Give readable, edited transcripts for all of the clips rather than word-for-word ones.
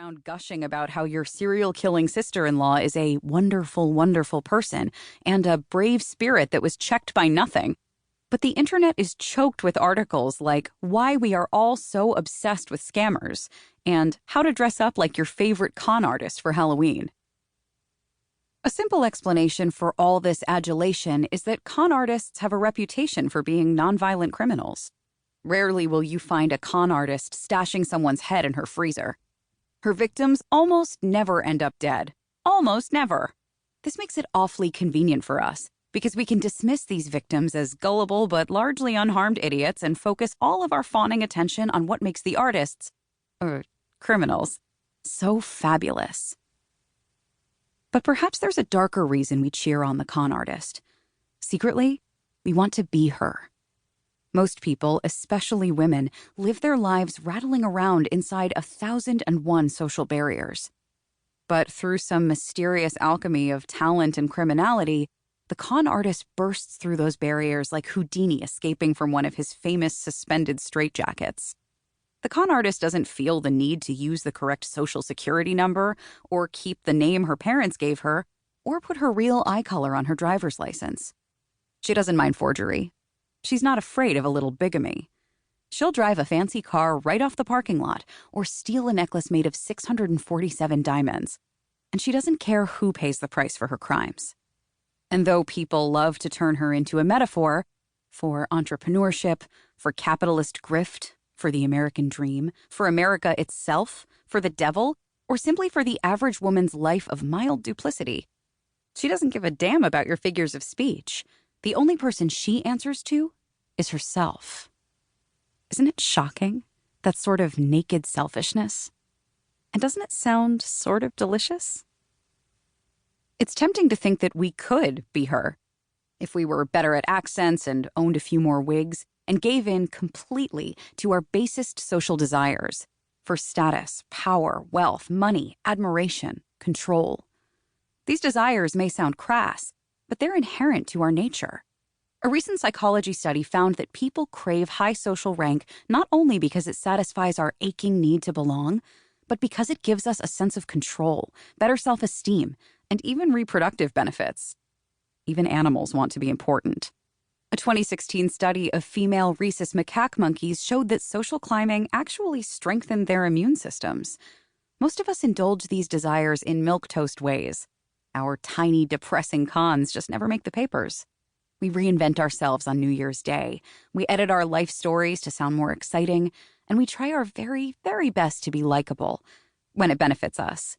around gushing about how your serial-killing sister-in-law is a wonderful, wonderful person and a brave spirit that was checked by nothing. But the internet is choked with articles like why we are all so obsessed with scammers and how to dress up like your favorite con artist for Halloween. A simple explanation for all this adulation is that con artists have a reputation for being nonviolent criminals. Rarely will you find a con artist stashing someone's head in her freezer. Her victims almost never end up dead. Almost never. This makes it awfully convenient for us, because we can dismiss these victims as gullible but largely unharmed idiots and focus all of our fawning attention on what makes the artists, criminals, so fabulous. But perhaps there's a darker reason we cheer on the con artist. Secretly, we want to be her. Most people, especially women, live their lives rattling around inside 1,001 social barriers. But through some mysterious alchemy of talent and criminality, the con artist bursts through those barriers like Houdini escaping from one of his famous suspended straitjackets. The con artist doesn't feel the need to use the correct social security number, or keep the name her parents gave her, or put her real eye color on her driver's license. She doesn't mind forgery. She's not afraid of a little bigamy. She'll drive a fancy car right off the parking lot or steal a necklace made of 647 diamonds. And she doesn't care who pays the price for her crimes. And though people love to turn her into a metaphor for entrepreneurship, for capitalist grift, for the American dream, for America itself, for the devil, or simply for the average woman's life of mild duplicity, she doesn't give a damn about your figures of speech. The only person she answers to is herself. Isn't it shocking, that sort of naked selfishness? And doesn't it sound sort of delicious? It's tempting to think that we could be her, if we were better at accents and owned a few more wigs and gave in completely to our basest social desires for status, power, wealth, money, admiration, control. These desires may sound crass, but they're inherent to our nature. A recent psychology study found that people crave high social rank not only because it satisfies our aching need to belong, but because it gives us a sense of control, better self-esteem, and even reproductive benefits. Even animals want to be important. A 2016 study of female rhesus macaque monkeys showed that social climbing actually strengthened their immune systems. Most of us indulge these desires in milquetoast ways. Our tiny, depressing cons just never make the papers. We reinvent ourselves on New Year's Day. We edit our life stories to sound more exciting, and we try our very, very best to be likable when it benefits us.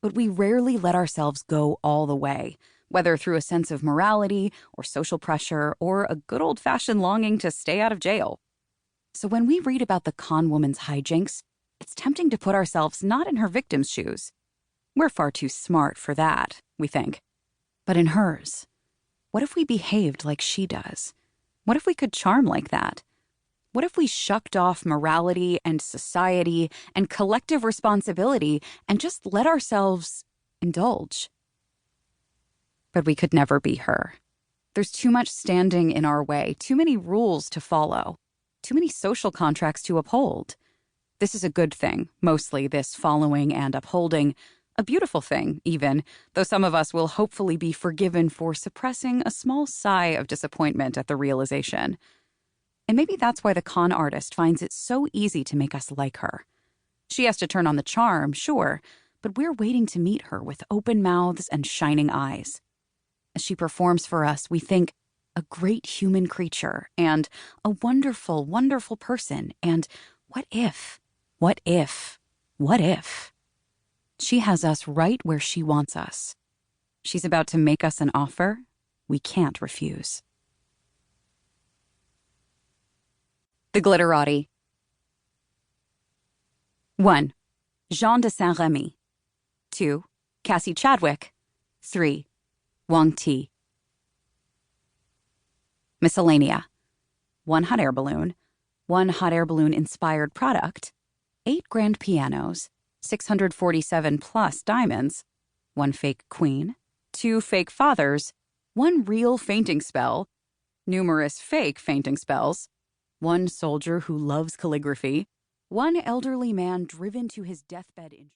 But we rarely let ourselves go all the way, whether through a sense of morality or social pressure or a good old-fashioned longing to stay out of jail. So when we read about the con woman's hijinks, it's tempting to put ourselves not in her victim's shoes. We're far too smart for that, we think. But in hers, what if we behaved like she does? What if we could charm like that? What if we shucked off morality and society and collective responsibility and just let ourselves indulge? But we could never be her. There's too much standing in our way, too many rules to follow, too many social contracts to uphold. This is a good thing, mostly this following and upholding. A beautiful thing, even, though some of us will hopefully be forgiven for suppressing a small sigh of disappointment at the realization. And maybe that's why the con artist finds it so easy to make us like her. She has to turn on the charm, sure, but we're waiting to meet her with open mouths and shining eyes. As she performs for us, we think, a great human creature, and a wonderful, wonderful person, and what if, what if, what if? She has us right where she wants us. She's about to make us an offer we can't refuse. The Glitterati. 1. Jean de Saint-Remy. 2. Cassie Chadwick. 3. Wang Ti. Miscellanea. 1 hot air balloon. 1 hot air balloon inspired product. 8 grand pianos. 647 plus diamonds, 1 fake queen, 2 fake fathers, 1 real fainting spell, numerous fake fainting spells, 1 soldier who loves calligraphy, 1 elderly man driven to his deathbed in